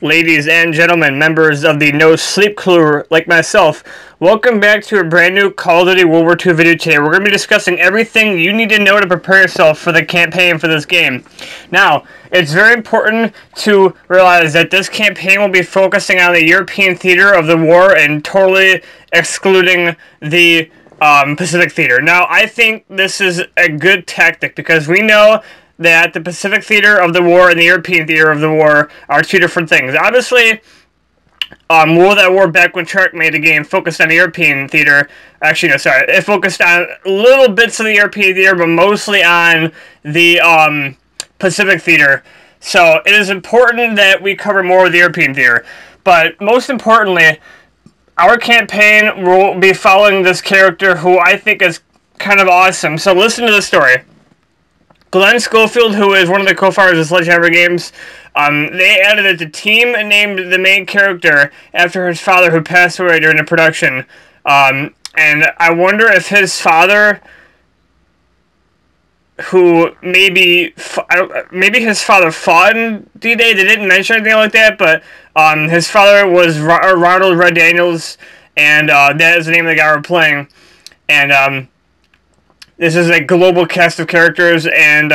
Ladies and gentlemen, members of the No Sleep crew like myself, welcome back to a brand new Call of Duty World War II video today. We're going to be discussing everything you need to know to prepare yourself for the campaign for this game. Now, it's very important to realize that this campaign will be focusing on the European theater of the war and totally excluding the Pacific theater. Now, I think this is a good tactic because we know that the Pacific theater of the war and the European theater of the war are two different things. Obviously, World at War back when Treyarch made the game focused on the European theater. Actually, no, sorry. It focused on little bits of the European theater, but mostly on the Pacific theater. So it is important that we cover more of the European theater. But most importantly, our campaign will be following this character who I think is kind of awesome. So listen to the story. Glenn Schofield, who is one of the co-founders of Sledgehammer Games, they added it to team and named the main character after his father who passed away during the production. And I wonder if his father, who maybe his father fought in D-Day, they didn't mention anything like that, but his father was Ronald Red Daniels, and that is the name of the guy we're playing. And this is a global cast of characters, and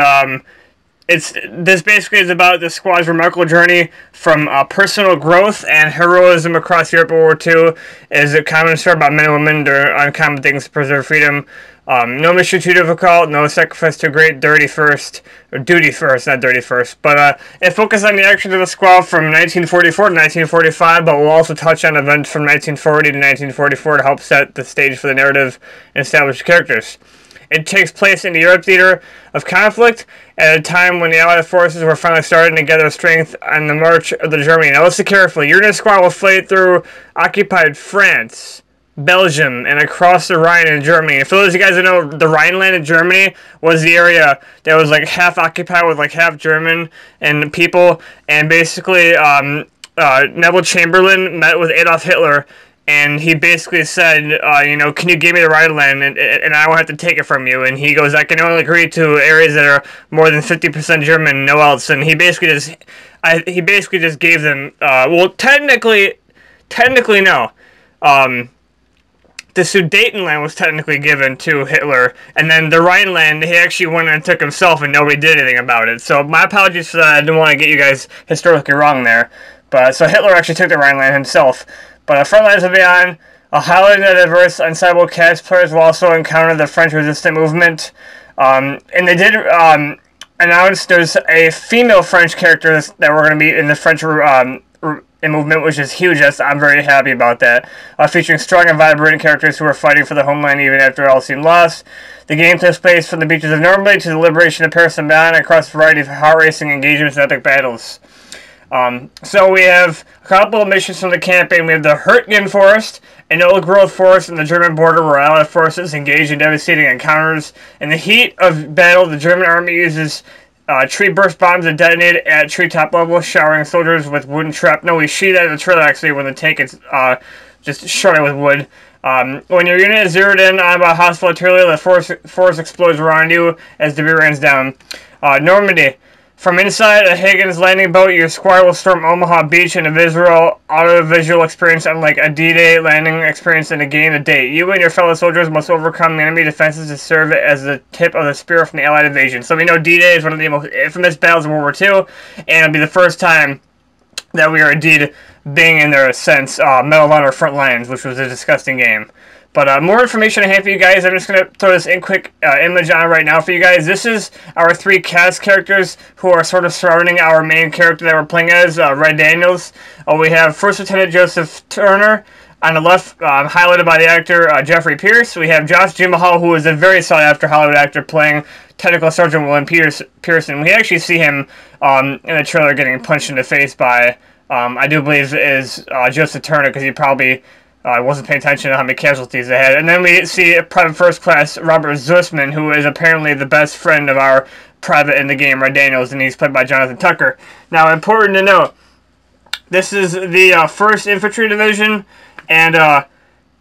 this basically is about the squad's remarkable journey from personal growth and heroism across Europe. World War II is a common story about men and women doing uncommon things to preserve freedom. No mission too difficult, no sacrifice too great, duty first, not dirty first. But it focuses on the actions of the squad from 1944 to 1945, but we'll also touch on events from 1940 to 1944 to help set the stage for the narrative and establish characters. It takes place in the Europe theater of conflict at a time when the Allied forces were finally starting to gather strength on the march of the Germany. Now listen carefully. Your unit squad will fight through occupied France, Belgium, and across the Rhine in Germany. And for those of you guys that know, the Rhineland in Germany was the area that was like half occupied with like half German and people. And basically, Neville Chamberlain met with Adolf Hitler. And he basically said, can you give me the Rhineland, and I won't have to take it from you. And he goes, I can only agree to areas that are more than 50% German, no else. And he basically just gave them, technically no. The Sudetenland was technically given to Hitler, and then the Rhineland, he actually went and took himself, and nobody did anything about it. So my apologies for that. I didn't want to get you guys historically wrong there. But so Hitler actually took the Rhineland himself. But the Frontlines will be on. A highly diverse ensemble cast players will also encounter the French resistance movement. And they did announce there's a female French character that we're going to meet in the French movement, which is huge. I'm very happy about that. Featuring strong and vibrant characters who are fighting for the homeland even after all seemed lost. The game takes place from the beaches of Normandy to the liberation of Paris and Beyond across a variety of heart-racing engagements and epic battles. So we have a couple of missions from the campaign. We have the Hurtgen Forest, an old-growth forest in the German border where Allied forces engage in devastating encounters. In the heat of battle, the German army uses tree burst bombs that detonate at treetop level, showering soldiers with wooden shrapnel. We see that in the trailer, actually, when the tank is just shredded with wood. When your unit is zeroed in on a hostile artillery, the force explodes around you as debris rains down. Normandy. From inside a Higgins landing boat, your squad will storm Omaha Beach in a audio-visual experience unlike a D-Day landing experience in a game to date. You and your fellow soldiers must overcome the enemy defenses to serve it as the tip of the spear from the Allied invasion. So we know D-Day is one of the most infamous battles of World War II, and it'll be the first time that we are indeed being in their sense Medal of Honor front lines, which was a disgusting game. But more information I have for you guys. I'm just going to throw this quick image on right now for you guys. This is our three cast characters who are sort of surrounding our main character that we're playing as, Red Daniels. We have First Lieutenant Joseph Turner on the left, highlighted by the actor Jeffrey Pierce. We have Josh Gyllenhaal, who is a very sought-after Hollywood actor, playing Technical Sergeant William Pearson. We actually see him in the trailer getting punched in the face by, I do believe, is Joseph Turner, because he probably wasn't paying attention to how many casualties they had. And then we see Private First Class Robert Zussman, who is apparently the best friend of our private in the game, Red Daniels, and he's played by Jonathan Tucker. Now, important to note, this is the 1st Infantry Division, and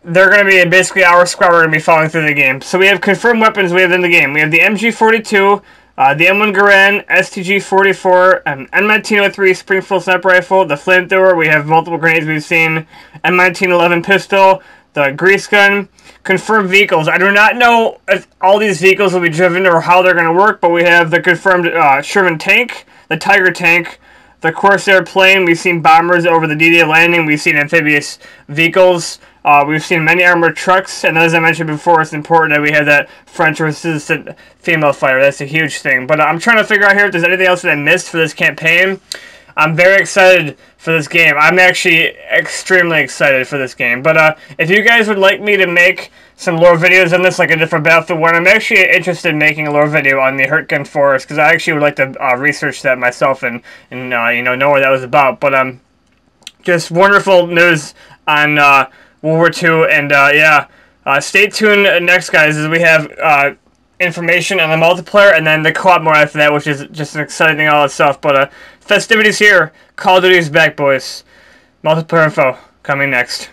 they're going to be basically our squad we're going to be following through the game. So we have confirmed weapons we have in the game. We have the MG42, The M1 Garand, STG-44, M1903 Springfield Sniper Rifle, the Flamethrower, we have multiple grenades we've seen, M1911 Pistol, the Grease Gun, confirmed vehicles. I do not know if all these vehicles will be driven or how they're going to work, but we have the confirmed Sherman tank, the Tiger tank, the Corsair plane, we've seen bombers over the D-Day landing, we've seen amphibious vehicles, we've seen many armored trucks, and as I mentioned before, it's important that we have that French-resistant female fighter. That's a huge thing. But I'm trying to figure out here if there's anything else that I missed for this campaign. I'm very excited for this game. I'm actually extremely excited for this game. But if you guys would like me to make some lore videos on this, like I did for Battlefield 1, I'm actually interested in making a lore video on the Hurtgen Forest, because I actually would like to research that myself and you know what that was about. But just wonderful news on World War II, and yeah, stay tuned next, guys, as we have information on the multiplayer, and then the co-op mode after that, which is just an exciting thing all itself. But festivities here. Call of Duty is back, boys. Multiplayer info coming next.